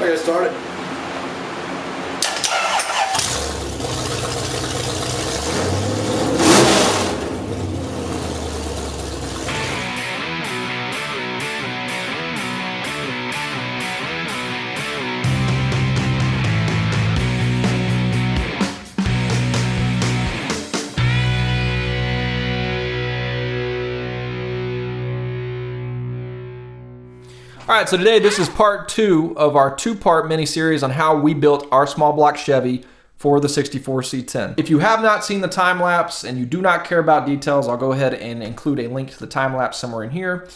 Okay, start it. Alright, so today this is part 2 of our 2-part mini-series on how we built our small block Chevy for the 64 C10. If you have not seen the time lapse and you do not care about details, I'll go ahead and include a link to the time lapse somewhere in here.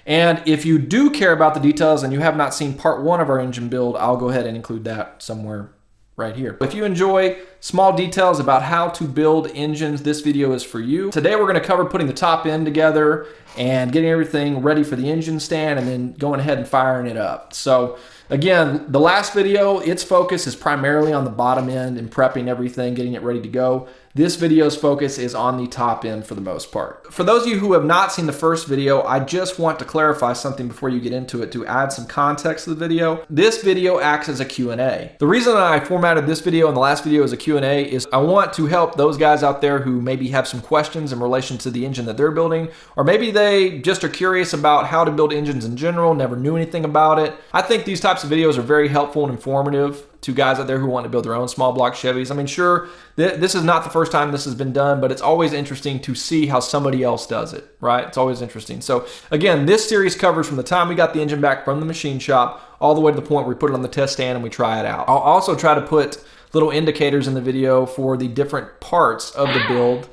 And if you do care about the details and you have not seen part 1 of our engine build, I'll go ahead and include that somewhere right here. If you enjoy small details about how to build engines, this video is for you. Today we're going to cover putting the top end together and getting everything ready for the engine stand and then going ahead and firing it up. So again, the last video, its focus is primarily on the bottom end and prepping everything, getting it ready to go. This video's focus is on the top end for the most part. For those of you who have not seen the first video, I just want to clarify something before you get into it to add some context to the video. This video acts as a Q&A. The reason that I formatted this video and the last video as a Q&A is I want to help those guys out there who maybe have some questions in relation to the engine that they're building, or maybe they just are curious about how to build engines in general, never knew anything about it. I think these types of videos are very helpful and informative to guys out there who want to build their own small block Chevys. I mean, sure, this is not the first time this has been done, but it's always interesting to see how somebody else does it, right? It's always interesting. So again, this series covers from the time we got the engine back from the machine shop all the way to the point where we put it on the test stand and we try it out. I'll also try to put little indicators in the video for the different parts of the build,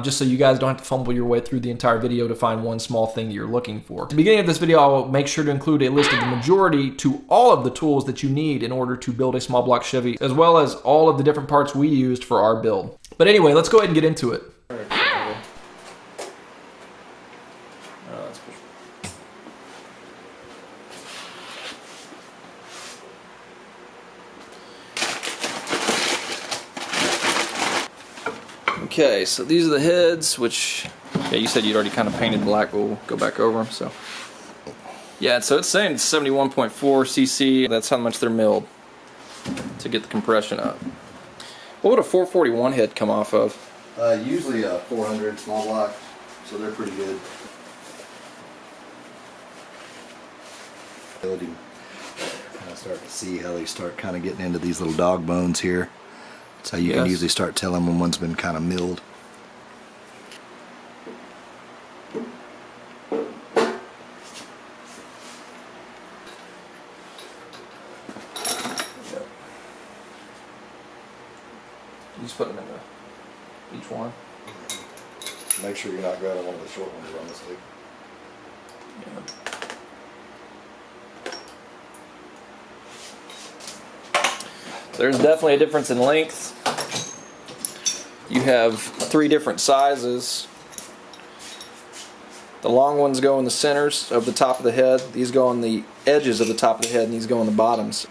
just so you guys don't have to fumble your way through the entire video to find one small thing that you're looking for. At the beginning of this video, I'll make sure to include a list of the majority to all of the tools that you need in order to build a small block Chevy, as well as all of the different parts we used for our build. But anyway, let's go ahead and get into it. Okay, so these are the heads, which, yeah, you said you'd already kind of painted black. We'll go back over them. So, yeah, so it's saying it's 71.4 cc. That's how much they're milled to get the compression up. What would a 441 head come off of? Usually a 400 small block, so they're pretty good. I start to see how they start kind of getting into these little dog bones here. That's how you can usually start telling when one's been kind of milled. You just put them into each one. Make sure you're not grabbing one of the short ones on this thing. There's definitely a difference in length. You have 3 different sizes. The long ones go in the centers of the top of the head. These go on the edges of the top of the head, and these go on the bottoms.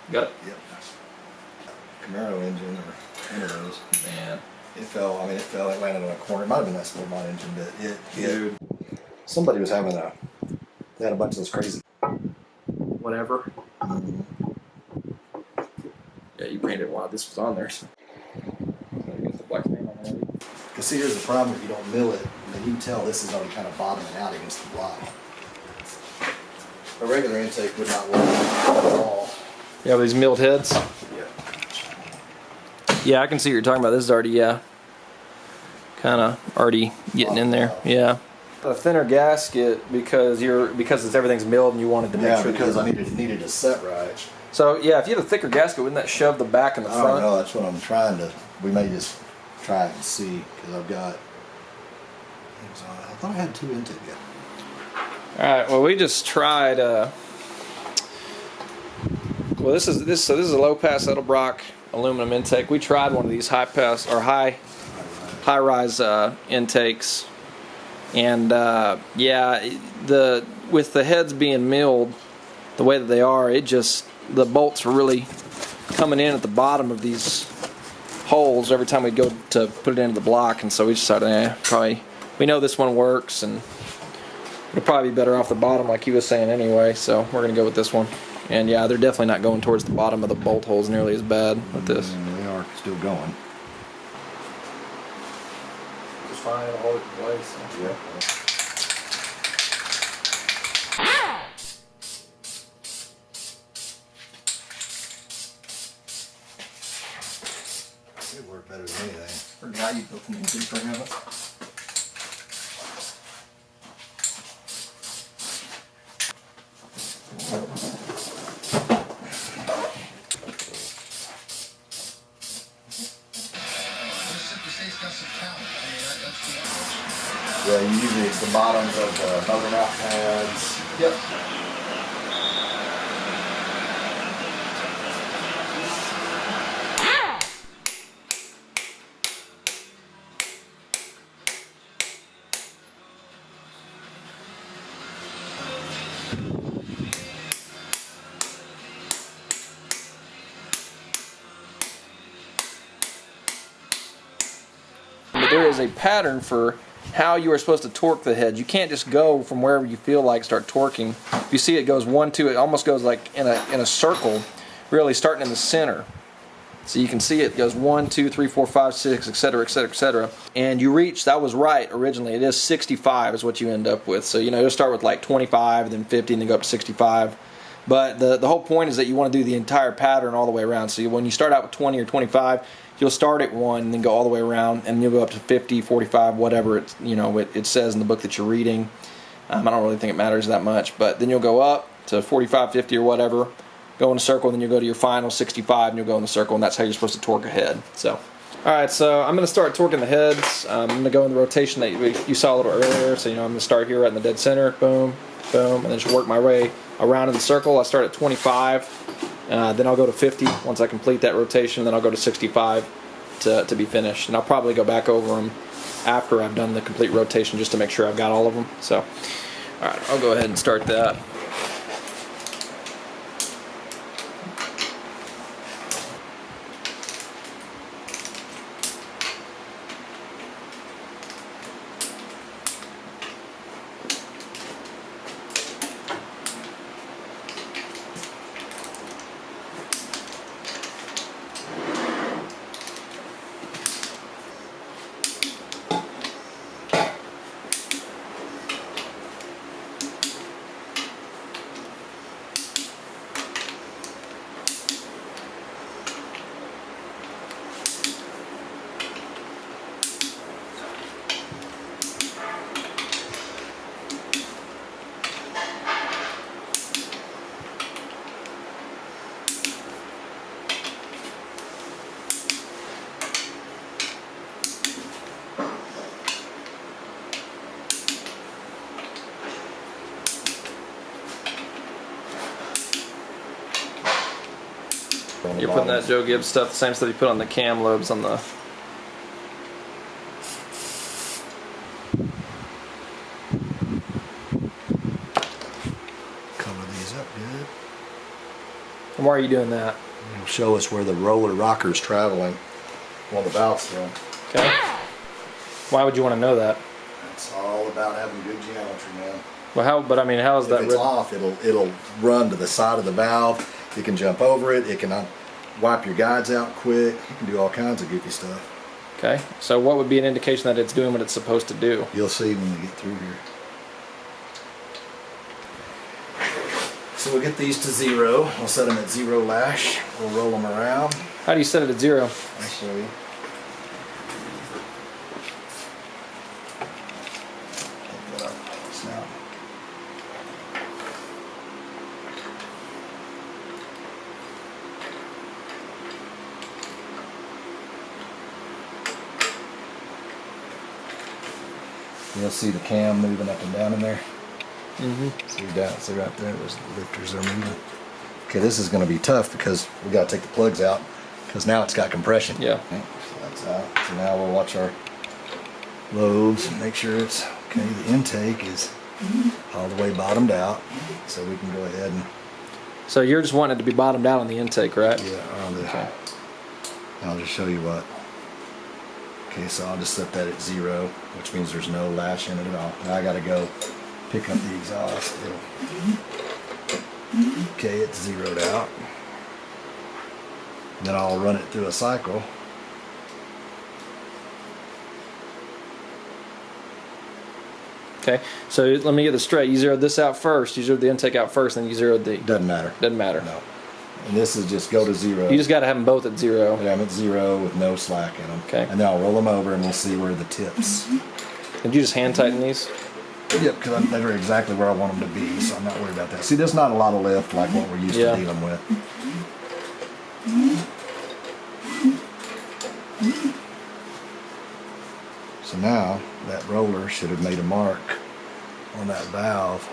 Got it? Yep. Camaro engine or one of those. Man. It fell, I mean, it fell, it landed on a corner. It might have been that sport mod engine, but it somebody was having they had a bunch of those crazy Whatever. Yeah, you painted while this was on there. Get the black paint on there. Because see, here's the problem: if you don't mill it, then you can tell this is already kind of bottoming out against the block. A regular intake would not work at all. Yeah, these milled heads. Yeah. Yeah, I can see what you're talking about. This is already, kind of already getting in there. Yeah. A thinner gasket because everything's milled and you wanted to make sure. Yeah, because I needed to set right. So yeah, if you had a thicker gasket, wouldn't that shove the back and the front? I don't know. That's what I'm trying to. We may just try it and see because I've got. I thought I had 2 intake yet. All right. Well, we just tried. Well, this is a low pass Edelbrock aluminum intake. We tried one of these high pass or high rise intakes. And yeah, with the heads being milled the way that they are, the bolts are really coming in at the bottom of these holes every time we go to put it into the block, and so we decided, probably we know this one works, and It'll probably be better off the bottom like he was saying anyway, so we're going to go with this one. And yeah, they're definitely not going towards the bottom of the bolt holes nearly as bad with this. They are still going. Just fine, it'll hold it in place. Yeah. It worked better than anything. Forgot you built an engine for him. Yeah, usually it's the bottoms of the motor mount pads. Yep. There is a pattern for how you are supposed to torque the head. You can't just go from wherever you feel like start torquing. If you see it goes 1, 2, it almost goes like in a circle, really starting in the center. So you can see it goes 1, 2, 3, 4, 5, 6, etc., etc., etc. And you reach, that was right originally, it is 65 is what you end up with. So you know, you'll start with like 25, then 50, and then go up to 65. But the whole point is that you want to do the entire pattern all the way around. So when you start out with 20 or 25, you'll start at 1 and then go all the way around, and you'll go up to 50, 45, whatever it says in the book that you're reading. I don't really think it matters that much, but then you'll go up to 45, 50 or whatever, go in a circle, and then you'll go to your final 65 and you'll go in the circle, and that's how you're supposed to torque a head. So, alright, so I'm going to start torquing the heads. I'm going to go in the rotation that you saw a little earlier. So I'm going to start here right in the dead center, boom, boom, and then just work my way around in the circle. I start at 25. Then I'll go to 50 once I complete that rotation. Then I'll go to 65 to be finished. And I'll probably go back over them after I've done the complete rotation just to make sure I've got all of them. So, alright, I'll go ahead and start that. You're putting that Joe Gibbs stuff, the same stuff you put on the cam lobes on the... Color these up good. And why are you doing that? It'll show us where the roller rocker's traveling while the valve's doing. Okay. Why would you want to know that? It's all about having good geometry, man. Well, how? But I mean, how is that? If it's off, it'll run to the side of the valve. You can jump over it. It can wipe your guides out quick. You can do all kinds of goofy stuff. Okay. So what would be an indication that it's doing what it's supposed to do? You'll see when we get through here. So we'll get these to 0. We'll set them at 0 lash. We'll roll them around. How do you set it at 0? I'll show you. Pick that up. Snap. You'll see the cam moving up and down in there. See right there, those lifters are moving. Okay, this is going to be tough because we got to take the plugs out because now it's got compression. Yeah. Okay, so that's out. So now we'll watch our lobes and make sure it's okay. The intake is all the way bottomed out, so we can go ahead and. So you're just wanting it to be bottomed out on the intake, right? Yeah. Okay. I'll just show you what. Okay, so I'll just set that at 0, which means there's no lash in it at all. Now I got to go pick up the exhaust. Okay, it's zeroed out. Then I'll run it through a cycle. Okay, so let me get this straight. You zeroed this out first. You zeroed the intake out first, then you zeroed the... Doesn't matter. Doesn't matter. No. And this is just go to zero. You just got to have them both at 0. Put them at 0 with no slack in them. Okay. And then I'll roll them over and we'll see where the tips. Did you just hand tighten these? Yep, because they're exactly where I want them to be, so I'm not worried about that. See, there's not a lot of lift like what we're used to dealing with. So now that roller should have made a mark on that valve.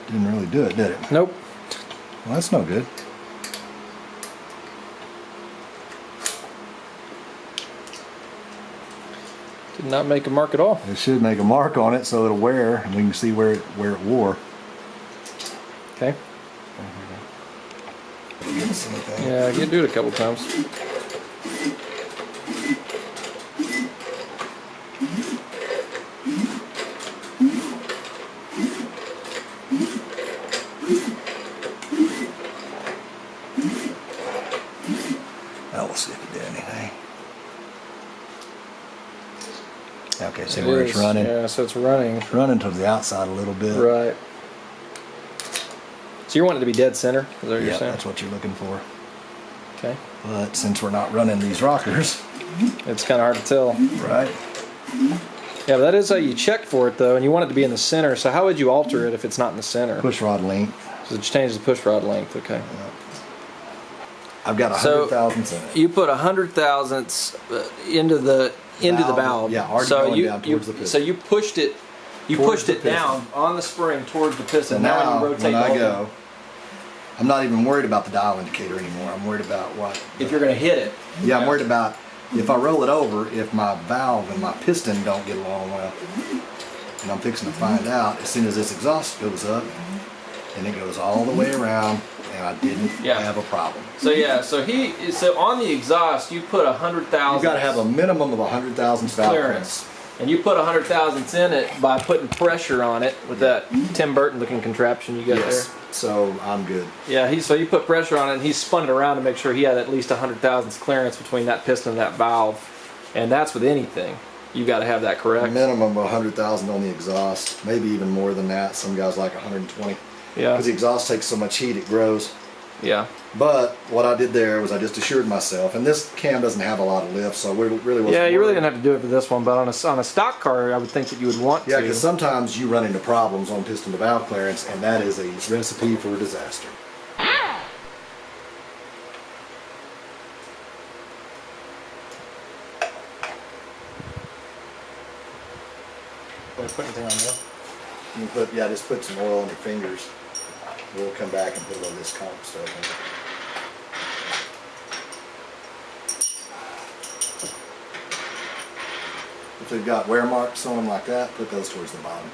Didn't really do it, did it? Nope. Well, that's no good. Did not make a mark at all. It should make a mark on it so it'll wear, and we can see where it wore. Okay. Anything. Yeah, you can do it a couple times. Now we'll see if it did anything. Okay, see where it's running? Yeah, so it's running. It's running to the outside a little bit. Right. So you want it to be dead center? Is that what you're Yeah, saying? that's what you're looking for. Okay. But since we're not running these rockers, It's kind of hard to tell. right? Yeah, but that is how you check for it, though, and you want it to be in the center. So how would you alter it if it's not in the center? Push rod length. So just change the push rod length. Okay. I've got 100 thousandths in it. You put 100 thousandths into the valve. Yeah, already so going down towards the piston. So you pushed it. You Towards pushed the it down on the spring towards the piston. So now, you rotate when I the whole go, I'm not even worried about the dial indicator anymore. I'm worried about what. if you're going to hit it. Yeah, I'm worried about if I roll it over, if my valve and my piston don't get along well. And I'm fixing to find out as soon as this exhaust goes up, and it goes all the way around, and I didn't have a problem. So yeah, so on the exhaust you put 100,000. You've got to have a minimum of 100 thousandths valve clearance. And you put 100 thousandths in it by putting pressure on it with that Tim Burton looking contraption you got there. So I'm good. Yeah, so you put pressure on it and he spun it around to make sure he had at least 100 thousandths clearance between that piston and that valve. And that's with anything. You got to have that correct. Minimum of 100,000 on the exhaust, maybe even more than that. Some guys like 120. Yeah. Because the exhaust takes so much heat, it grows. Yeah. But what I did there was I just assured myself, and this cam doesn't have a lot of lift, so we really wasn't. Yeah, you really worried. didn't have to do it for this one, but on a stock car, I would think that you would want to. Yeah, because sometimes you run into problems on piston to valve clearance, and that is a recipe for disaster. Put anything on there. Just put some oil on your fingers. We'll come back and put a little of this comp stuff in. If they've got wear marks on them like that, put those towards the bottom.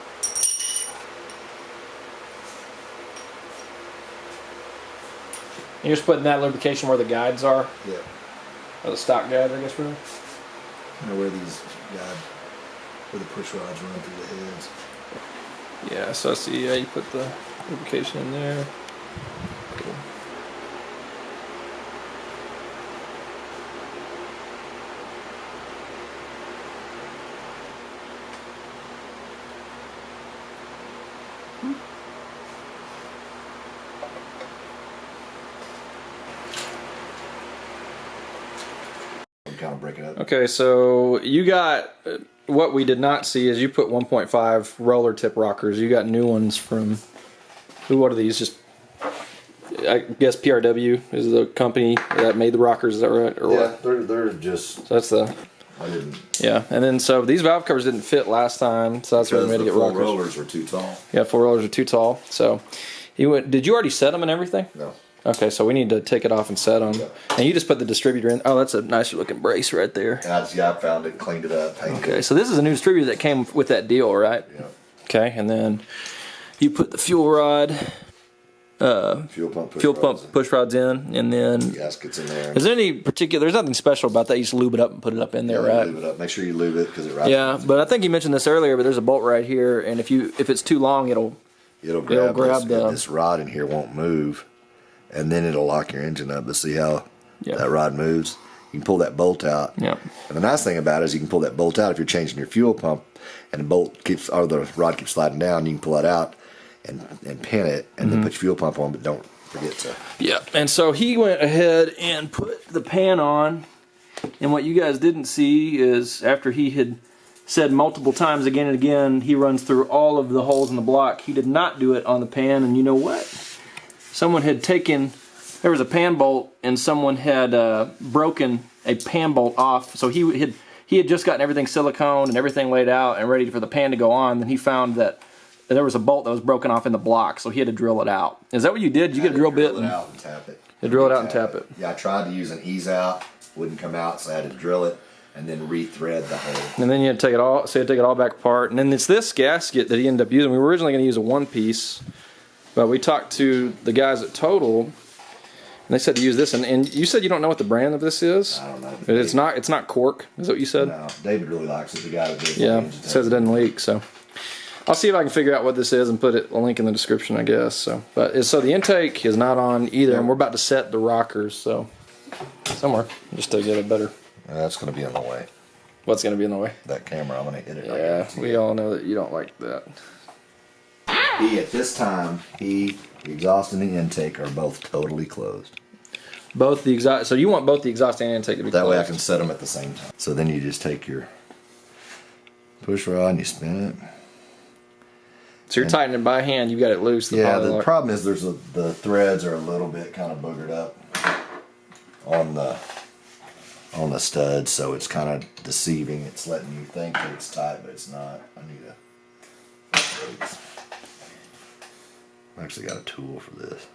You're just putting that lubrication where the guides are? Yeah. Or the stock guides, I guess, really? You know where these where the push rods run through the heads. Yeah, so I see, you put the lubrication in there. Cool. Kind of break it up. Okay, so you got, what we did not see is you put 1.5 roller tip rockers. You got new ones from, what are these? Just, I guess PRW is the company that made the rockers, is that right? Or Yeah, what? they're just. So that's the. I didn't. Yeah, and then so these valve covers didn't fit last time, so that's why we made to get rockers. Rollers were too tall. Yeah, 4 rollers are too tall. So, did you already set them and everything? No. Okay, so we need to take it off and set them. Yeah. And you just put the distributor in. Oh, that's a nicer looking brace right there. And I found it, cleaned it up. Okay, so this is a new distributor that came with that deal, right? Yeah. Okay, and then you put the fuel rod fuel pump push rods in, and then gaskets in there. Is there any particular? There's nothing special about that. You just lube it up and put it up in there, right? Lube it up. Make sure you lube it because it rises. Yeah, but I think you mentioned this earlier. But there's a bolt right here, and if it's too long, it'll grab this rod in here won't move, and then it'll lock your engine up. But see how that rod moves? You can pull that bolt out. Yeah. And the nice thing about it is you can pull that bolt out if you're changing your fuel pump, and the rod keeps sliding down. You can pull it out and pin it, and then put your fuel pump on, but don't forget to. Yeah. And so he went ahead and put the pan on, and what you guys didn't see is after he had said multiple times again and again, he runs through all of the holes in the block. He did not do it on the pan, and you know what? Someone had there was a pan bolt, and someone had broken a pan bolt off. So he had just gotten everything silicone and everything laid out and ready for the pan to go on. Then he found that there was a bolt that was broken off in the block, so he had to drill it out. Is that what you did? Did you get a drill bit? Drill it out and tap it. You drill it out and tap it. Yeah, I tried to use an ease out, wouldn't come out, so I had to drill it and then rethread the hole. And then you had to take it all back apart. And then it's this gasket that he ended up using. We were originally going to use a one piece, but we talked to the guys at Total, and they said to use this. And you said you don't know what the brand of this is. I don't know. It's not cork. Is that what you said? No, David really likes it. The guy that does it says it doesn't leak. So I'll see if I can figure out what this is and put a link in the description, I guess. So the intake is not on either, and we're about to set the rockers. So somewhere just to get a better. That's going to be in the way. What's going to be in the way? That camera. I'm going to hit it. Yeah, we all know that you don't like that. At this time, the exhaust and the intake are both totally closed. Both the exhaust. So you want both the exhaust and intake to be closed. That way I can set them at the same time. So then you just take your push rod and you spin it. So you're tightening it by hand. You got it loose. The problem is the threads are a little bit kind of boogered up on the studs, so it's kind of deceiving. It's letting you think that it's tight, but it's not. I need I've actually got a tool for this.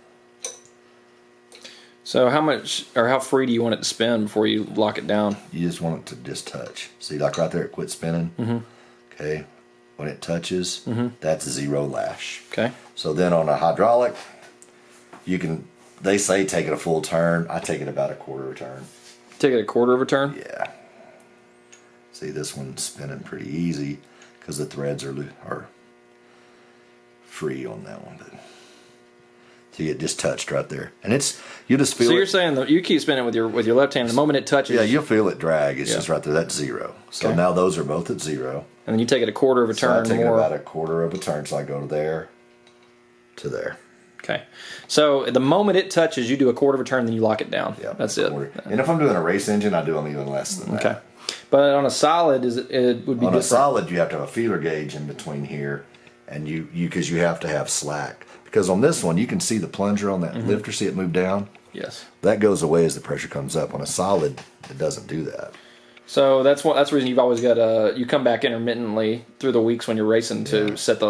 So how much or how free do you want it to spin before you lock it down? You just want it to just touch. See, like right there, it quit spinning. Okay. When it touches, that's zero lash. Okay. So then on a hydraulic, they say take it a full turn. I take it about a quarter of a turn. Take it a quarter of a turn? Yeah. See, this one's spinning pretty easy because the threads are free on that one. But see, it just touched right there, and you just feel. So you're saying that you keep spinning with your left hand. The moment it touches, yeah, you'll feel it drag. It's just right there. That's zero. So now those are both at zero. And then you take it a quarter of a turn. So I take it about a quarter of a turn. So I go to there, to there. Okay. So the moment it touches, you do a quarter of a turn, then you lock it down. Yeah, that's it. And if I'm doing a race engine, I do them even less than that. Okay. But on a solid, it would be on different. A solid, you have to have a feeler gauge in between here, and because you have to have slack. Because on this one, you can see the plunger on that lifter. See it move down. Yes. That goes away as the pressure comes up. On a solid, it doesn't do that. So that's the reason you've always got you come back intermittently through the weeks when you're racing to set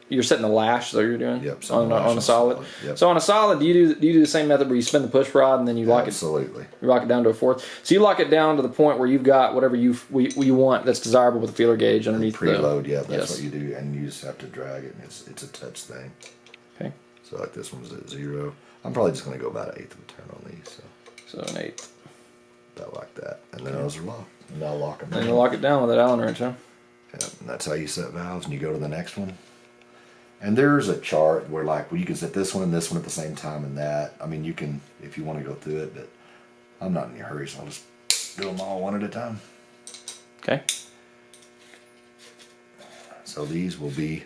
you're setting the lash. So you're doing on a solid. Yep. So on a solid, do you do the same method where you spin the push rod and then you lock Absolutely. You lock it down to a fourth. So you lock it down to the point where you've got whatever you want that's desirable with the feeler gauge underneath. Preload, that's what you do, and you just have to drag it. And it's a touch thing. Okay. So like this one's at zero. I'm probably just going to go about an eighth of a turn on these. So an eighth. About like that, and then those are locked. And I'll lock them down. And you lock it down with that Allen wrench, huh? Yeah, and that's how you set valves, and you go to the next one. And there's a chart where you can set this one and this one at the same time and that. I mean, you can, if you want to go through it, but I'm not in a hurry, so I'll just do them all one at a time. Okay. So these will be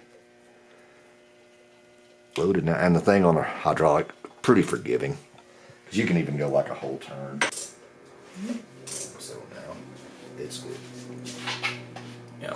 loaded now. And the thing on a hydraulic, pretty forgiving. Because you can even go like a whole turn. So now, it's good. Yeah.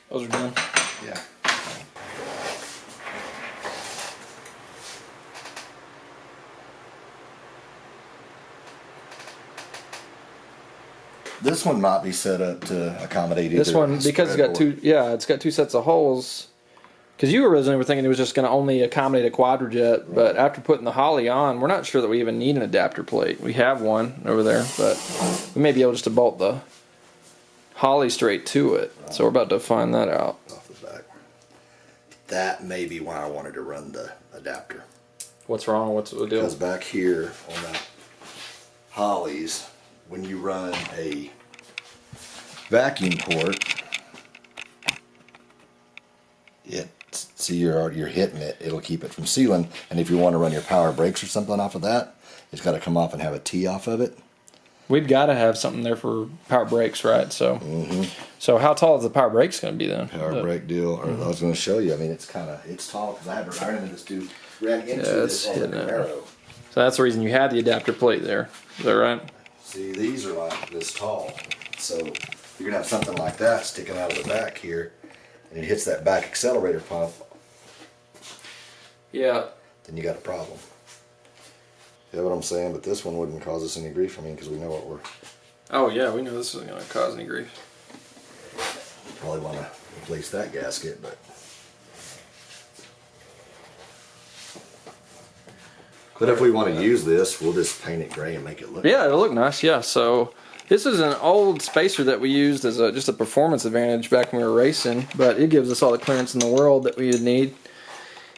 Those are done. Yeah. This one might be set up to accommodate either. This one, because it's got it's got two sets of holes. Because you originally were thinking it was just going to only accommodate a quadrajet, right. But after putting the Holley on, we're not sure that we even need an adapter plate. We have one over there, but we may be able just to bolt the Holley straight to it. Right. So we're about to find that out. Off the back. That may be why I wanted to run the adapter. What's wrong? What's the deal? Because back here on the Holleys, when you run a vacuum port, see you're hitting it, it'll keep it from sealing, and if you want to run your power brakes or something off of that, it's got to come off and have a T off of it. We've got to have something there for power brakes, right? So so how tall is the power brakes going to be then? Power brake deal, or I was going to show you, I mean it's tall, because I ran into this dude, ran into this on the Camaro. So that's the reason you had the adapter plate there, is that right? See, these are like this tall, so you're going to have something like that sticking out of the back here, and it hits that back accelerator pump. Yeah. Then you got a problem. You know what I'm saying? But this one wouldn't cause us any grief, I mean, because we know what we're... Oh yeah, we know this isn't going to cause any grief. Probably want to replace that gasket, but... But if we want to use this, we'll just paint it gray and make it look... Yeah, it'll look nice, yeah. So this is an old spacer that we used as just a performance advantage back when we were racing, but it gives us all the clearance in the world that we would need.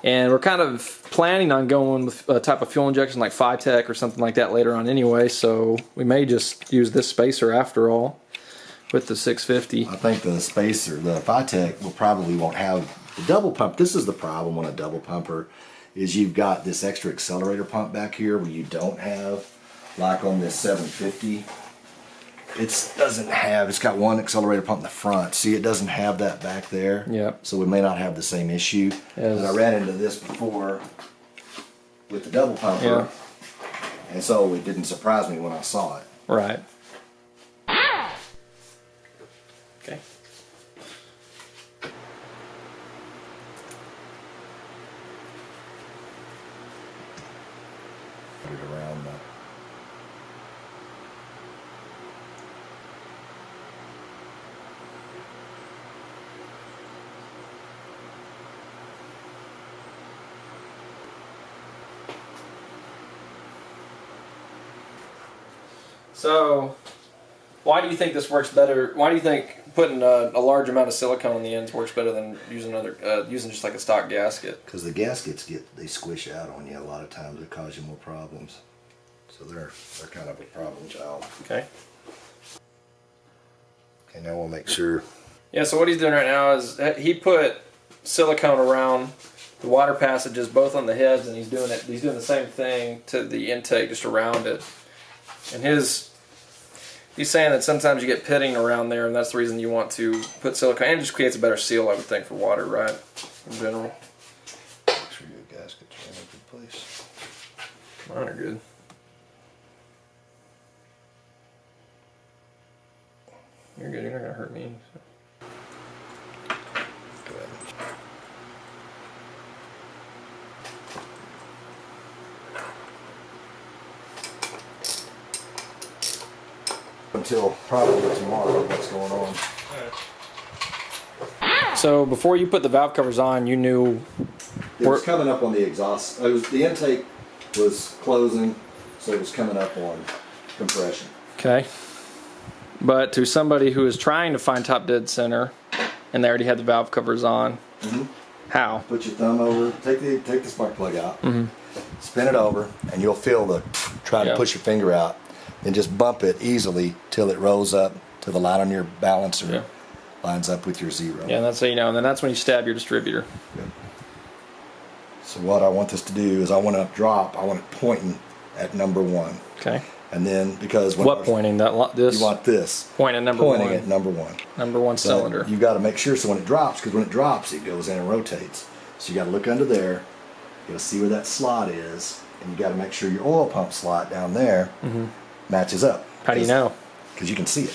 And we're kind of planning on going with a type of fuel injection like Phi-Tech or something like that later on anyway, so we may just use this spacer after all with the 650. I think the spacer, the Phi-Tech, won't have the double pump. This is the problem on a double pumper, is you've got this extra accelerator pump back here where you don't have, like on this 750. It's got one accelerator pump in the front. See, it doesn't have that back there. Yep. So we may not have the same issue. But I ran into this before with the double pumper. Yeah. And so it didn't surprise me when I saw it. Right. Okay. Put it around the... So, why do you think this works better? Why do you think putting a large amount of silicone on the ends works better than using using just like a stock gasket? Because the gaskets they squish out on you a lot of times. It cause you more problems. So they're kind of a problem child. Okay. Okay, now we'll make sure. Yeah. So what he's doing right now is he put silicone around the water passages both on the heads, and he's doing the same thing to the intake just around it. And he's saying that sometimes you get pitting around there, and that's the reason you want to put silicone. And it just creates a better seal, I would think, for water, right? In general. Make sure your gaskets are in a good place. Mine are good. You're good. You're not going to hurt me. So. Go ahead. Until probably tomorrow, what's going on. So before you put the valve covers on, you knew it was coming up on the exhaust. The intake was closing, so it was coming up on compression. Okay. But to somebody who is trying to find top dead center, and they already had the valve covers on, how? Put your thumb over. Take the spark plug out. Spin it over, and you'll feel try to push your finger out. And just bump it easily till it rolls up to the line on your balancer, lines up with your zero. Yeah, and that's how you know. And then that's when you stab your distributor. Good. So what I want this to do is I want it pointing at number 1. Okay. And then because pointing? This? You want this. Pointing at number 1. Pointing at number 1. Number 1 cylinder. You've got to make sure so when it drops, because when it drops, it goes in and rotates. So you got to look under there. You got to see where that slot is, and you got to make sure your oil pump slot down there matches up. How do you know? Because you can see it.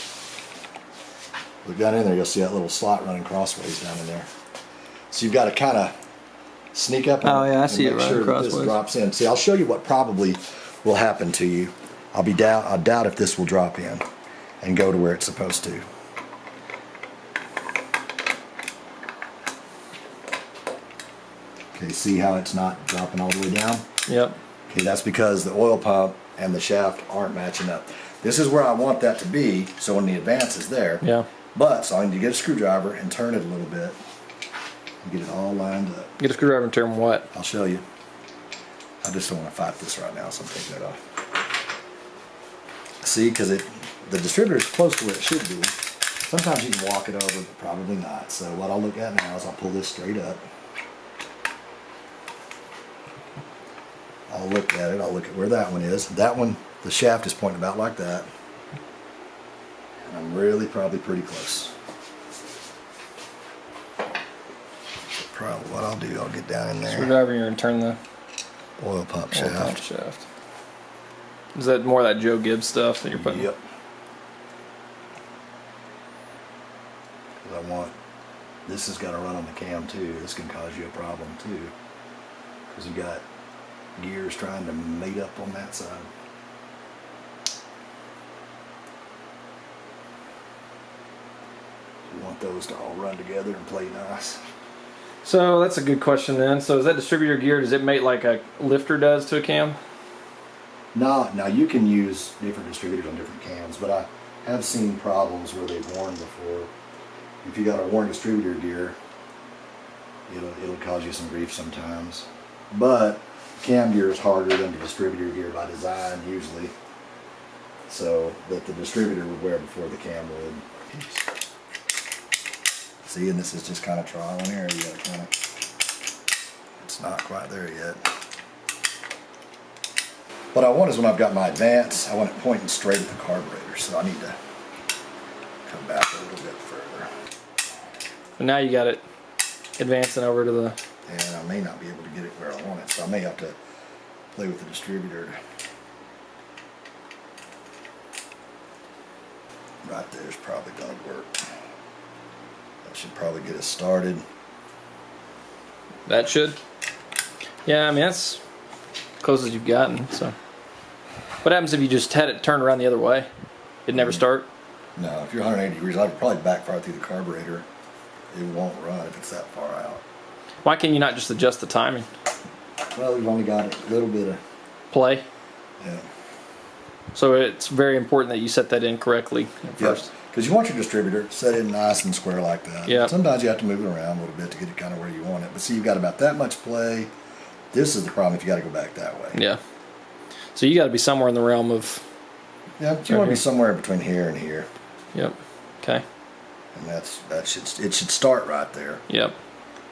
Look down in there, you'll see that little slot running crossways down in there. So you've got to kind of sneak up on yeah, I and see it make running sure that crossways. this drops in. See, I'll show you what probably will happen to you. I doubt if this will drop in and go to where it's supposed to. Okay, see how it's not dropping all the way down? Yep. Okay, that's because the oil pump and the shaft aren't matching up. This is where I want that to be, so when the advance is there. Yeah. But, so I need to get a screwdriver and turn it a little bit and get it all lined up. Get a screwdriver and turn what? I'll show you. I just don't want to fight this right now, so I'm taking it off. See, because the distributor is close to where it should be. Sometimes you can walk it over, but probably not. So what I'll look at now is I'll pull this straight up. I'll look at it. I'll look at where that one is. That one, the shaft is pointing about like that. And I'm really probably pretty close. So probably what I'll do, I'll get down in there. Screwdriver here and turn the Oil pump oil shaft. pump shaft. Is that more of that Joe Gibbs stuff that you're putting? Yep. 'Cause I want, this has got to run on the cam too. This can cause you a problem too. Because you got gears trying to mate up on that side. You want those to all run together and play nice. So that's a good question then. So is that distributor gear, does it mate like a lifter does to a cam? No, now you can use different distributors on different cams, but I have seen problems where they've worn before. If you got a worn distributor gear, it'll cause you some grief sometimes. But cam gear is harder than the distributor gear by design usually, so that the distributor would wear before the cam would. See, and this is just kind of trial and error. You gotta kind of, it's not quite there yet. What I want is when I've got my advance, I want it pointing straight at the carburetor, so I need to come back a little bit further. And now you got it advancing over to the... And I may not be able to get it where I want it, so I may have to play with the distributor. Right there's probably gonna work. That should probably get us started. That should. Yeah, I mean, that's close as you've gotten, so. What happens if you just had it turned around the other way? It'd never start? No, if you're 180 degrees, I'd probably backfire through the carburetor. It won't run if it's that far out. Why can you not just adjust the timing? Well, we've only got a little bit of Play? yeah. So it's very important that you set that in correctly at first. Because you want your distributor set in nice and square like that. Yep. Sometimes you have to move it around a little bit to get it kind of where you want it. But see, you've got about that much play. This is the problem if you got to go back that way. Yeah. So you got to be somewhere in the realm of... Yeah, but you want to be somewhere between here and here. Yep. Okay. And it should start right there. Yep.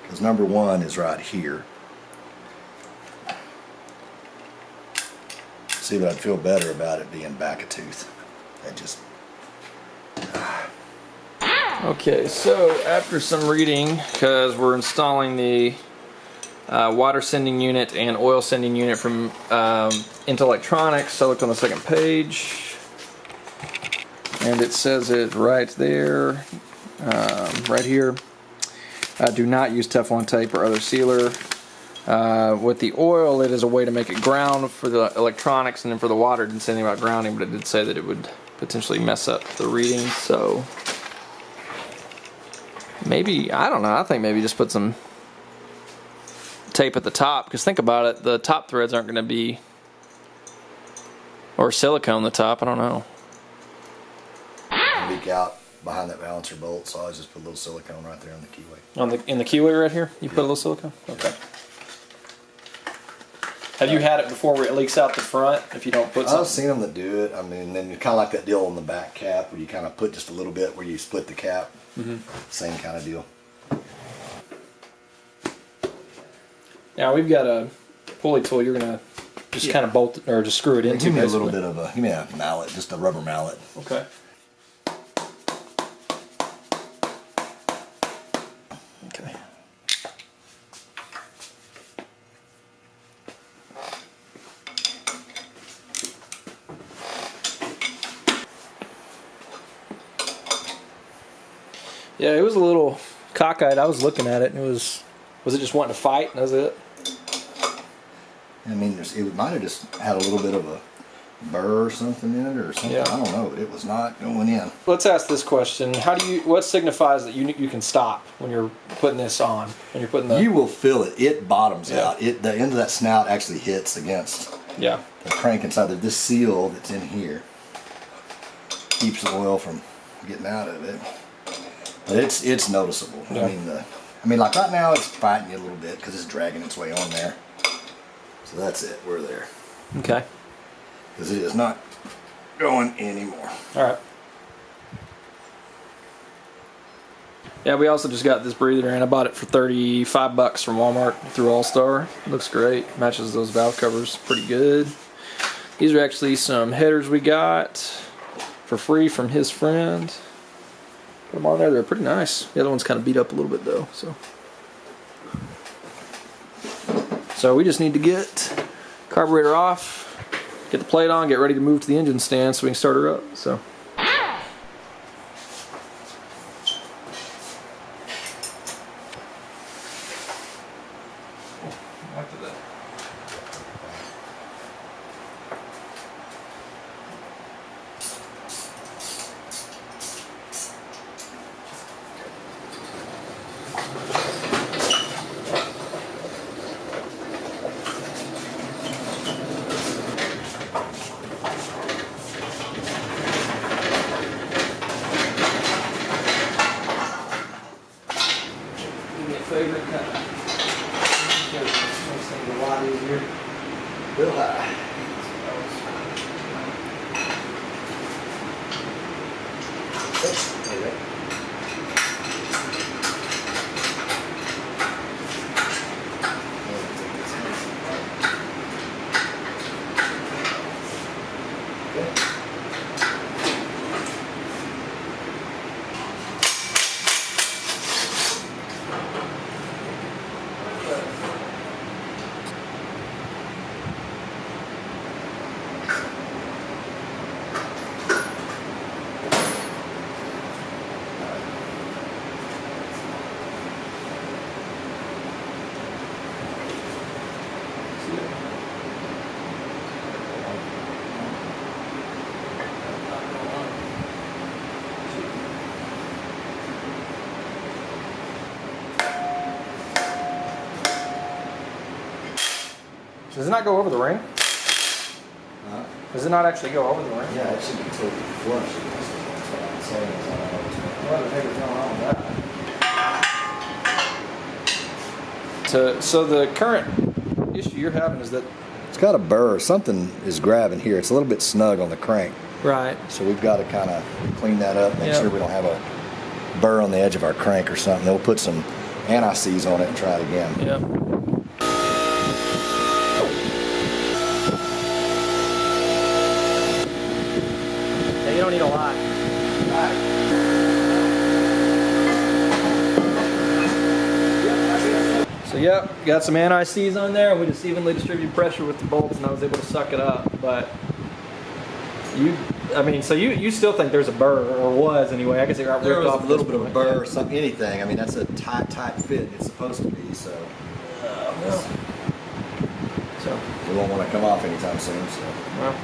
Because number one is right here. See, but I'd feel better about it being back a tooth. That just... Okay, so after some reading, because we're installing the water sending unit and oil sending unit from Into Electronics, so I looked on the second page, and it says it right there, right here. Do not use Teflon tape or other sealer. With the oil, it is a way to make it ground for the electronics, and then for the water, it didn't say anything about grounding, but it did say that it would potentially mess up the reading, so maybe, I don't know, I think maybe just put some tape at the top, because think about it, the top threads aren't going to be, or silicone the top, I don't know. leak out behind that balancer bolt, so I always just put a little silicone right there on the keyway. In the keyway right here, you put a little silicone? Okay. Have you had it before where it leaks out the front if you don't put something? I've seen them that do it. I mean, then you kind of like that deal on the back cap where you kind of put just a little bit where you split the cap. Mm-hmm. Same kind of deal. Now we've got a pulley tool. You're gonna just kind of bolt or just screw it into. Give me a little bit of a, give me a mallet, just a rubber mallet. Okay. Okay. Yeah, it was a little cockeyed. I was looking at it, and was it just wanting to fight? And that was it. I mean, it might have just had a little bit of a burr or something in it, or something. Yeah. I don't know, but it was not going in. Let's ask this question: what signifies that you can stop when you're putting this on? When you're putting the You will feel it. It bottoms Yeah. out. The end of that snout actually hits against yeah. the crank inside. This seal that's in here keeps the oil from getting out of it. But it's noticeable. Yeah. I mean, like right now it's fighting you a little bit because it's dragging its way on there. So that's it. We're there. Okay. Because it is not going anymore. All right. Yeah, we also just got this breather, and I bought it for $35 from Walmart through All Star. Looks great. Matches those valve covers pretty good. These are actually some headers we got for free from his friend. Put them on there. They're pretty nice. The other one's kind of beat up a little bit though. So we just need to get carburetor off, get the plate on, get ready to move to the engine stand so we can start her up. So. Favorite cut. Makes things a lot easier. Real high. Does it not go over the ring? Does it not actually go over the ring? Yeah, it should be totally flush. That's what I'm saying. What the heck is going on with that? So the current issue you're having is that It's got a burr. Something is grabbing here. It's a little bit snug on the crank. right. So we've got to kind of clean that up, make Yep. sure we don't have a burr on the edge of our crank or something. Then we'll put some anti-seize on it and try it again. Yep. Yeah, you don't need a lot. So yep, got some anti-seize on there. We just evenly distributed pressure with the bolts, and I was able to suck it up. But so you still think there's a burr, or was anyway? I guess it got ripped There was off a little bit of a burr, or Yeah. something, anything. I mean, that's a tight fit. It's supposed to be, so So, we won't want to come off anytime soon. So. well.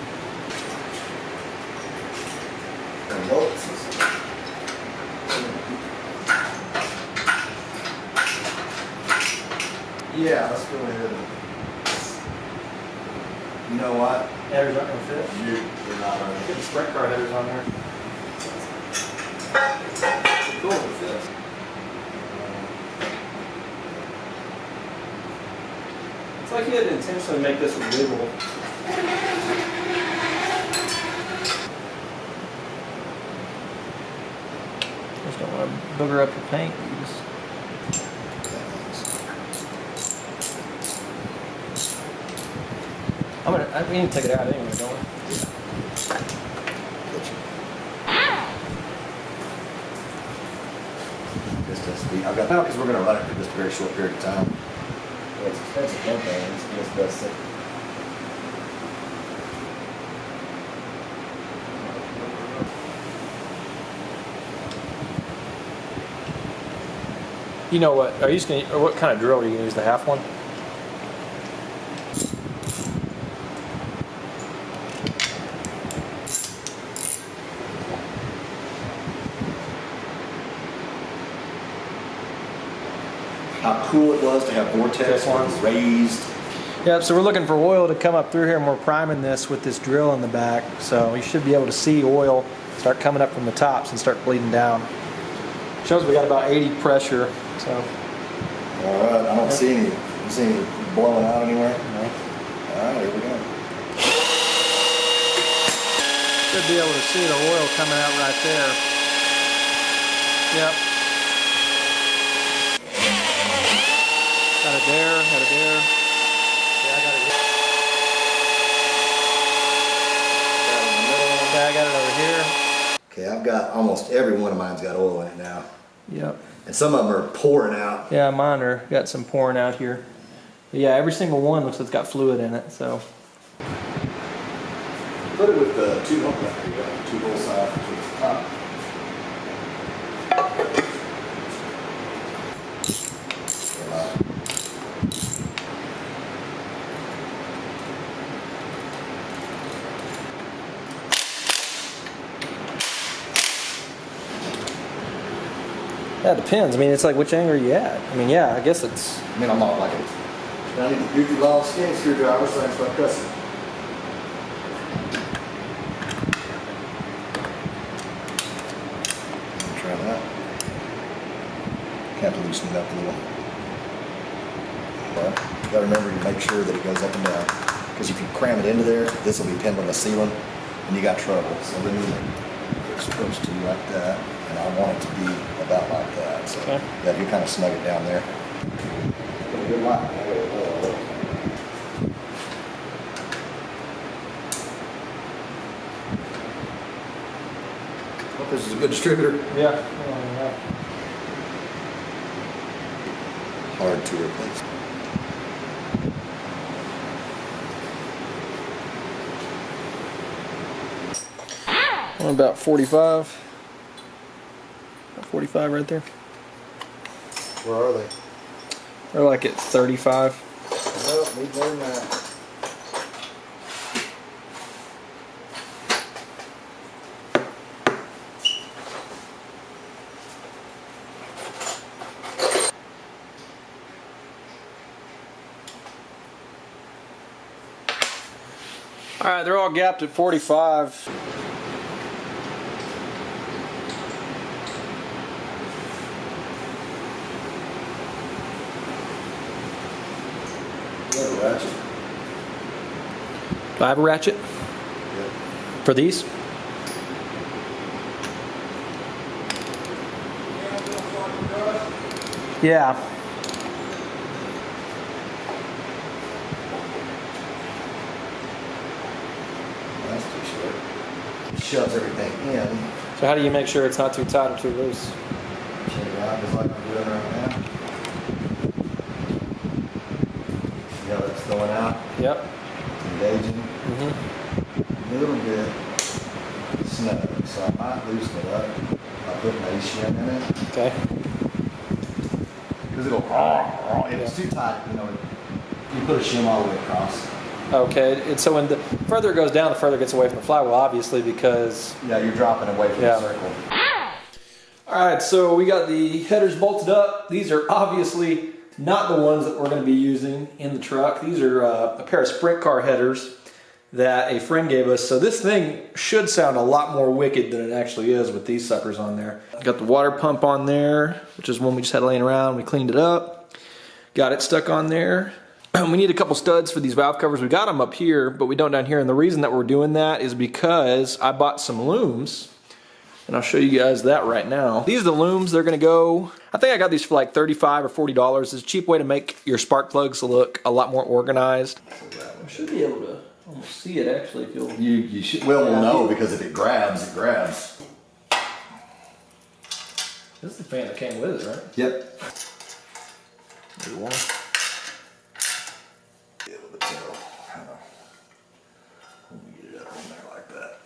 Yeah, let's go ahead. You know what? Headers aren't gonna fit. You're not on Get the sprint car headers on there. Cool if it fits. It's like you had to intentionally make this wiggle. Just don't want to booger up your paint. You just we need to take it out anyway, don't we? I've got because we're going to run it for just a very short period of time. Well, it's expensive one thing. It's best thing. You know what? Are you just gonna, or what kind of drill are you gonna use? The half one? How cool it was to have vortex ones raised. Yep, so we're looking for oil to come up through here, and we're priming this with this drill in the back. So you should be able to see oil start coming up from the tops and start bleeding down. Shows we got about 80 pressure. So. All right, I don't see any. You see any blowing out anywhere? No. All right, here we go. Should be able to see the oil coming out right there. Yep. Got it there, got it there. Yeah, I got it here. Got it in the middle. Yeah, I got it over here. Okay, I've got almost every one of mine's got oil in it now. Yep. And some of them are pouring out. Yeah, mine are got some pouring out here. But yeah, every single one looks like it's got fluid in it, so. Put it with the two hole side to the top. Yeah, it depends. I mean, it's like which angle are you at? I mean, yeah, I guess it's. I mean, I'm not like it. I need the goofy long skinny screwdriver so I can start cussing. Try that. Have to loosen it up a little. Well, you gotta remember to make sure that it goes up and down. Because if you cram it into there, this will be pinned on the ceiling and you got trouble. So then it's supposed to be like that. And I want it to be about like that. So Okay. yeah, you kind of snug it down there. Good luck. Hope this is a good distributor. Yeah. Hard to replace. I'm about 45. About 45 right there. Where are they? They're like at 35. Well, need more than that. All right, they're all gapped at 45. You have a ratchet. Do I have a ratchet Yep. for these? Yeah. That's too short. It shoves everything in. So how do you make sure it's not too tight or too loose? Check it out just like I'm doing right now. Yeah, that's going out. Yep. It's engaging. A little bit snug. So I might loosen it up by putting a shim in it. Okay. Because it'll, if it's too tight, you know, you put a shim all the way across. Okay. And so when the further it goes down, the further it gets away from the flywheel, obviously, because. Yeah, you're dropping away from the circle. All right, so we got the headers bolted up. These are obviously not the ones that we're going to be using in the truck. These are a pair of sprint car headers that a friend gave us. So this thing should sound a lot more wicked than it actually is with these suckers on there. Got the water pump on there, which is one we just had laying around. We cleaned it up. Got it stuck on there. We need a couple studs for these valve covers. We got them up here, but we don't down here. And the reason that we're doing that is because I bought some looms. And I'll show you guys that right now. These are the looms. They're gonna go, I think I got these for like $35 or $40. It's a cheap way to make your spark plugs look a lot more organized. I should be able to almost see it actually if you'll. You should, well, we'll know because if it grabs, it grabs. This is the fan that came with it, right? Yep. Maybe one. Be able to tell. Let me get it up on there like that.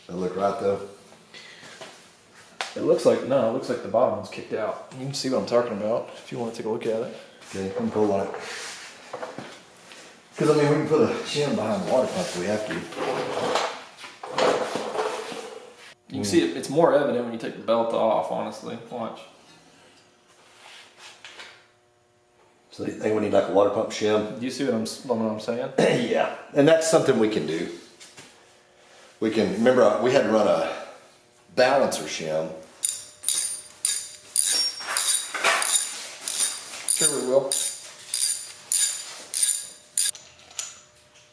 That look right though? It looks like, no, it looks like the bottom one's kicked out. You can see what I'm talking about if you want to take a look at it. Okay, come pull on it. Because I mean, we can put a shim behind the water pump if we have to. You can see it's more evident when you take the belt off, honestly. Watch. So you think we need like a water pump shim? Do you see what I'm saying? Yeah, and that's something we can do. We can, remember we had to run a balancer shim. Sure we will.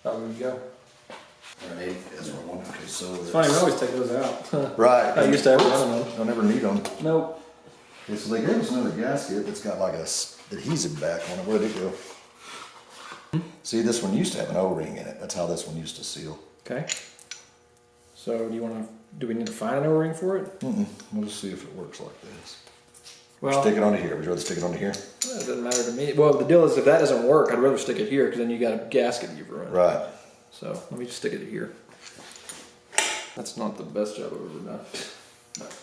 Oh, there we go. Right, that's what I want. Okay, so It's funny, we always take those out. right. I used to have one of them. Don't ever need them. Nope. Okay, so they gave us another gasket that's got like a adhesive back on it. Where'd it go? See, this one used to have an O-ring in it. That's how this one used to seal. Okay. So do we need to find an O-ring for it? We'll just see if it works like this. Well, Stick it onto here. Would you rather stick it onto here? it doesn't matter to me. Well, the deal is if that doesn't work, I'd rather stick it here because then you got a gasket you've ruined. Right. So let me just stick it here. That's not the best job I've ever done. But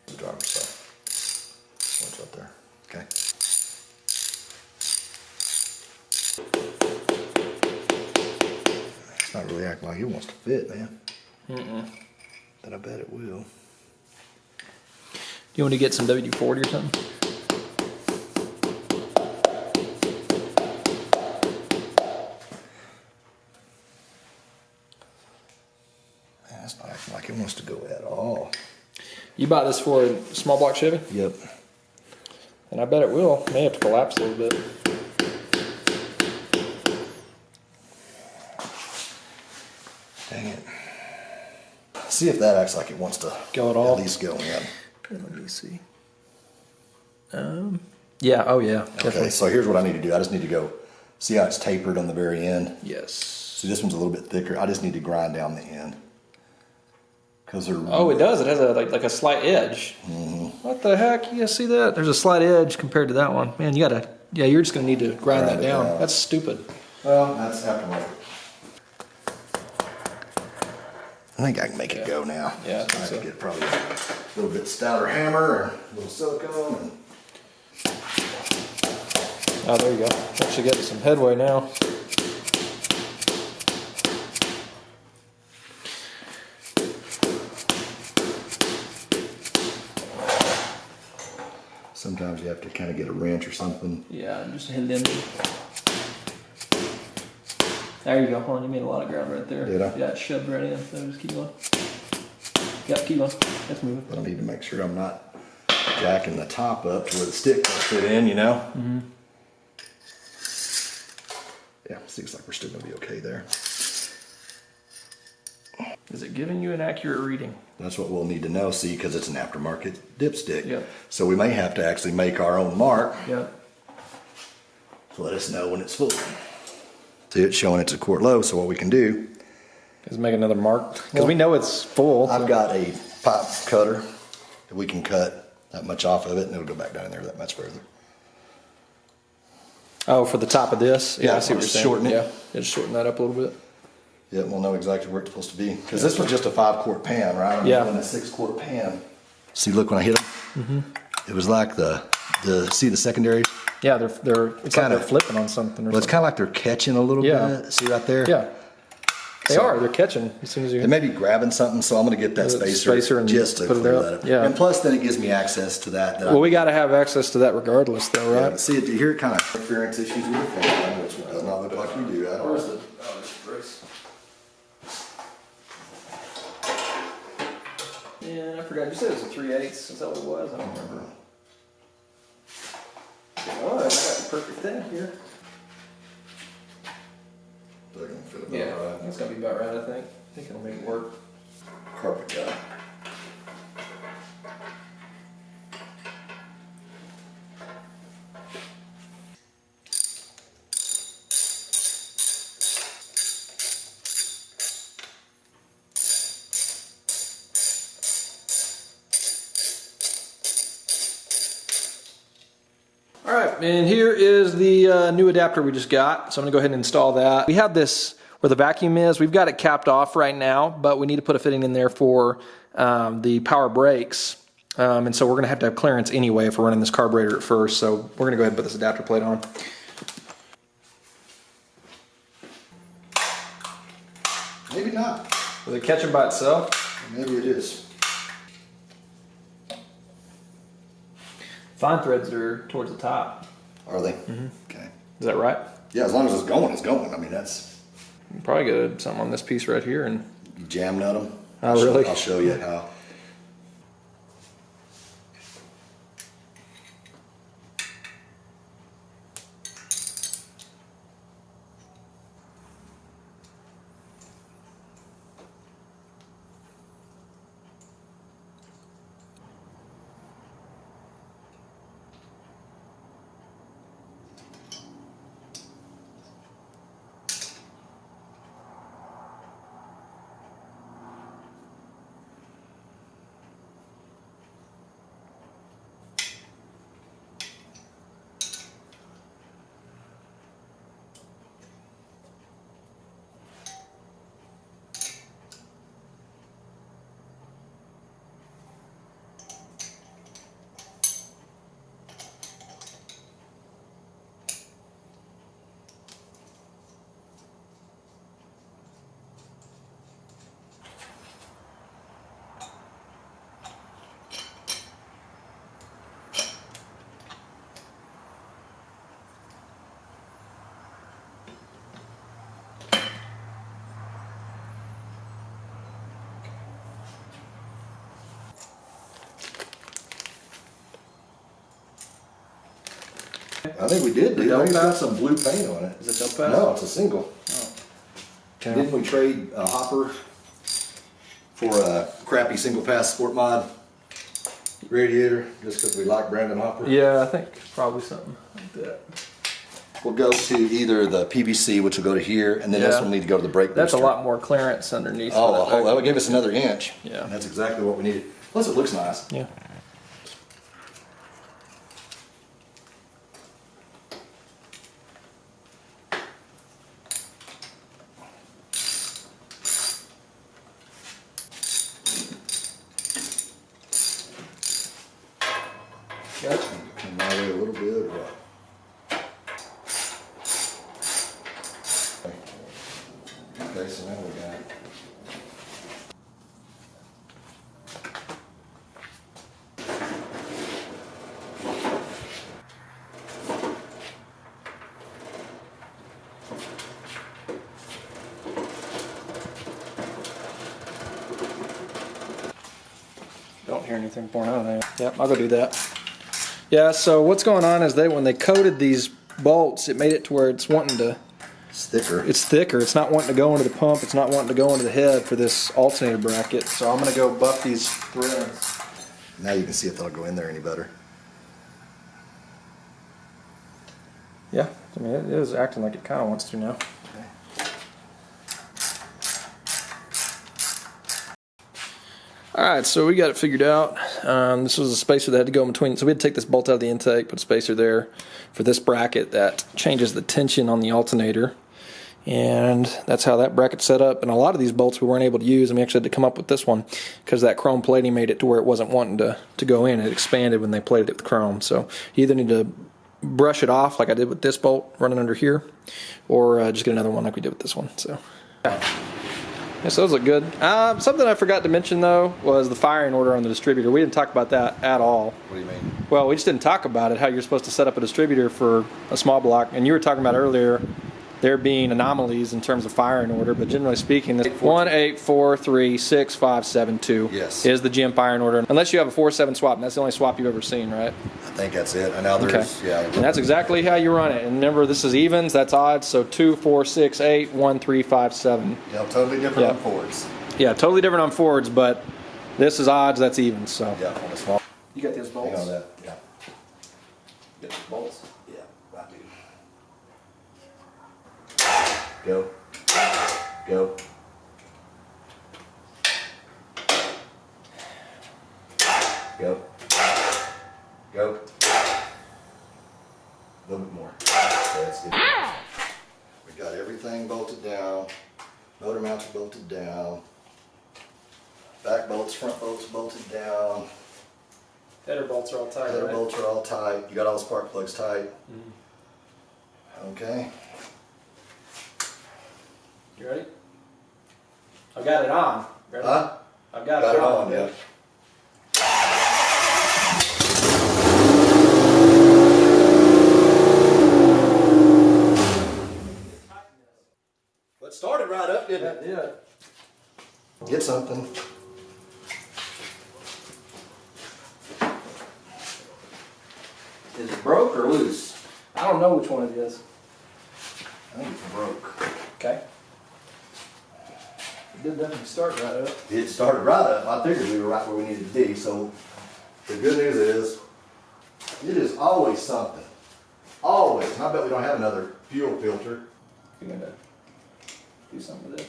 The driver's side. Watch out there. Okay. It's not really acting like it wants to fit, man. But I bet it will. you want to get some WD-40 or something? Man, it's not acting like it wants to go at all. You bought this for a small block Chevy? Yep. And I bet it will. May have to collapse a little bit. Dang it. See if that acts like it wants to Go at all? At least go in. Let me see. Yeah, oh yeah, definitely. Okay, so here's what I need to do. I just need to go, see how it's tapered on the very end? Yes. See, this one's a little bit thicker. I just need to grind down the end. Cause they're Oh, it does. It has like a slight edge. What the heck? You guys see that? There's a slight edge compared to that one. Man, you gotta, yeah, you're just gonna need to grind that Grind it down. down. That's stupid. Well, that's aftermarket. I think I can make it go now. Yeah, I think I have so. to get probably a little bit stouter hammer or a little silicone. And Oh, there you go. Actually getting some headway now. sometimes you have to kind of get a wrench or something. Yeah, just hit it in. There you go. Hold on, you made a lot of ground right there. Did I? Yeah, it shoved right in. So just keep going. Yep, keep going. Let's move it. But I need to make sure I'm not jacking the top up to where the stick will fit in, you know? Mm-hmm. Yeah, seems like we're still gonna be okay there. Is it giving you an accurate reading? That's what we'll need to know, see, because it's an aftermarket dipstick. Yep. So we may have to actually make our own mark Yep. to let us know when it's full. See, it's showing it's a quart low, so what we can do, Let's make another mark. Because we know it's full. I've got a pipe cutter that we can cut that much off of it and it'll go back down in there that much further. Oh, for the top of this? Yeah, I see what you're just saying. shorten it. Yeah, just shorten that up a little bit. Yeah, we'll know exactly where it's supposed to be. Because this was just a 5-quart pan, right? Yeah. And a 6-quart pan. See, look when I hit them? It was like see the secondary? Yeah, it's like kinda- they're flipping on something or Well, it's something. kind of like they're catching a little Yeah. bit. See right there? Yeah. They So- are. They're catching as soon as you... They may be grabbing something, so I'm going to get that The spacer, spacer and just to put it clear up. that up. Yeah. And plus, then it gives me access to that. Well, we got to have access to that regardless, though, Yeah, right? see, you hear kind of interference issues with the fan, which does not look like we do at all. Where's the... Oh, there's the brace. Yeah, I forgot. You said it was a 3/8. Is that what it was? I don't remember. Oh, I got the perfect thing here. They're gonna fit about Yeah, right. that's going to be about right, I think. I think it'll make it work. Carpet guy. All right, and here is the new adapter we just got. So I'm gonna go ahead and install that. We have this where the vacuum is. We've got it capped off right now, but we need to put a fitting in there for the power brakes. And so we're going to have clearance anyway if we're running this carburetor at first. So we're going to go ahead and put this adapter plate on. Maybe not. Was it catching by itself? Maybe it is. Fine threads are towards the top. Are they? Mm-hmm. Okay. Is that right? Yeah, as long as it's going, it's going. I mean, that's... You can probably get something on this piece right here and... You jam nut them. Oh, really? I'll show you how. I think we did, dude. It's got some blue paint on it. Is it dump pass? No, it's a single. Oh. Okay. Didn't we trade a hopper for a crappy single pass sport mod radiator just because we like Brandon Hopper? Yeah, I think probably something like that. We'll go to either the PVC, which will go to here, and then this Yeah. will need to go to the brake That's booster. a lot more clearance underneath. Oh, that would give us another inch. Yeah. And that's exactly what we needed. Plus, it looks nice. Yeah. Gotcha. Come my way a little bit or what? Okay, so now we got... Don't hear anything pouring out of there. Yep, I'll go do that. Yeah, so what's going on is when they coated these bolts, it made it to where it's wanting to... It's thicker. It's thicker. It's not wanting to go into the pump. It's not wanting to go into the head for this alternator bracket. So I'm going to go buff these threads. Now you can see if they'll go in there any better. Yeah, I mean, it is acting like it kind of wants to now. Alright, so we got it figured out. This was a spacer that had to go in between. So we had to take this bolt out of the intake, put a spacer there for this bracket that changes the tension on the alternator. And that's how that bracket's set up. And a lot of these bolts we weren't able to use, and we actually had to come up with this one because that chrome plating made it to where it wasn't wanting to go in. It expanded when they plated it with chrome. So you either need to brush it off like I did with this bolt running under here, or just get another one like we did with this one. So yeah, so those look good. Something I forgot to mention though was the firing order on the distributor. We didn't talk about that at all. What do you mean? Well, we just didn't talk about it, how you're supposed to set up a distributor for a small block. And you were talking about earlier there being anomalies in terms of firing order, but generally speaking, this 1, 8, 4, 3, 6, 5, 7, 2 yes. is the GM firing order. Unless you have a 4-7 swap, and that's the only swap you've ever seen, right? I think that's it. And now there's, Okay. yeah. And that's exactly how you run it. And remember, this is evens, that's odds, so 2, 4, 6, 8, 1, 3, 5, 7. Yeah, totally different on Fords. Yeah, totally different on Fords, but this is odds, that's evens. So Yeah, on the small. you got those bolts? Hang on that. Yeah. Get those bolts. Yeah, I do. Go. Go. Go. Go. A little bit more. Okay, that's good. We got everything bolted down. mounts are bolted down. Back bolts, front bolts bolted down. Header bolts are all tight, Header right? bolts are all tight. You got all the spark plugs tight. Okay. You ready? I've got it on. Ready? Huh? I've got Got it it on. on, yeah. But it started right up, didn't it? Yeah. Get something. Is it broke or loose? I don't know which one it is. I think it's broke. Okay. It did definitely start right up. It started right up. I figured we were right where we needed to be. So the good news is, it is always something. Always. And I bet we don't have another fuel filter. You're gonna do something with this.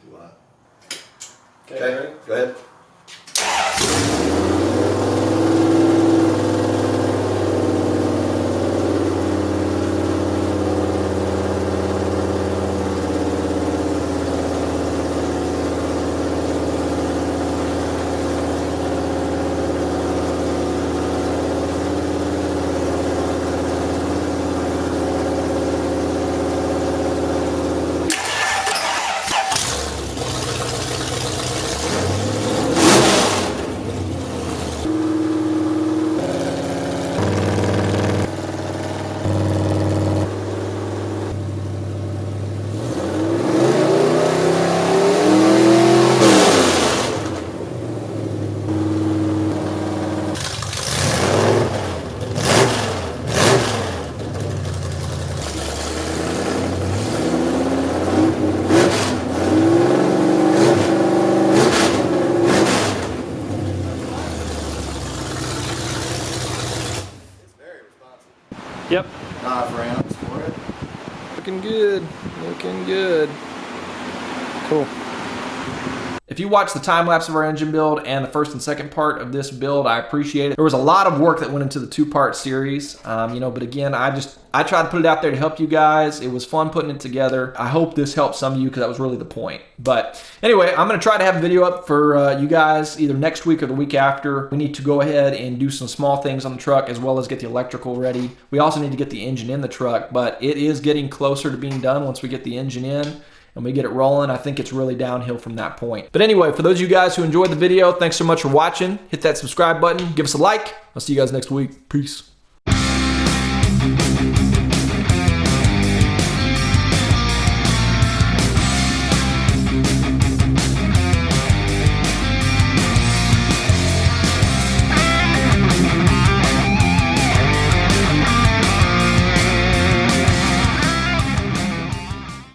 Do I? Okay, ready? Go ahead. Yep. 5 rounds for it. Looking good. Looking good. Cool. If you watch the time lapse of our engine build and the first and second part of this build, I appreciate it. There was a lot of work that went into the 2-part series, but again, I tried to put it out there to help you guys. It was fun putting it together. I hope this helped some of you because that was really the point. But anyway, I'm going to try to have a video up for you guys either next week or the week after. We need to go ahead and do some small things on the truck as well as get the electrical ready. We also need to get the engine in the truck, but it is getting closer to being done once we get the engine in. And we get it rolling. I think it's really downhill from that point. But anyway, for those of you guys who enjoyed the video, thanks so much for watching. Hit that subscribe button, give us a like. I'll see you guys next week. Peace.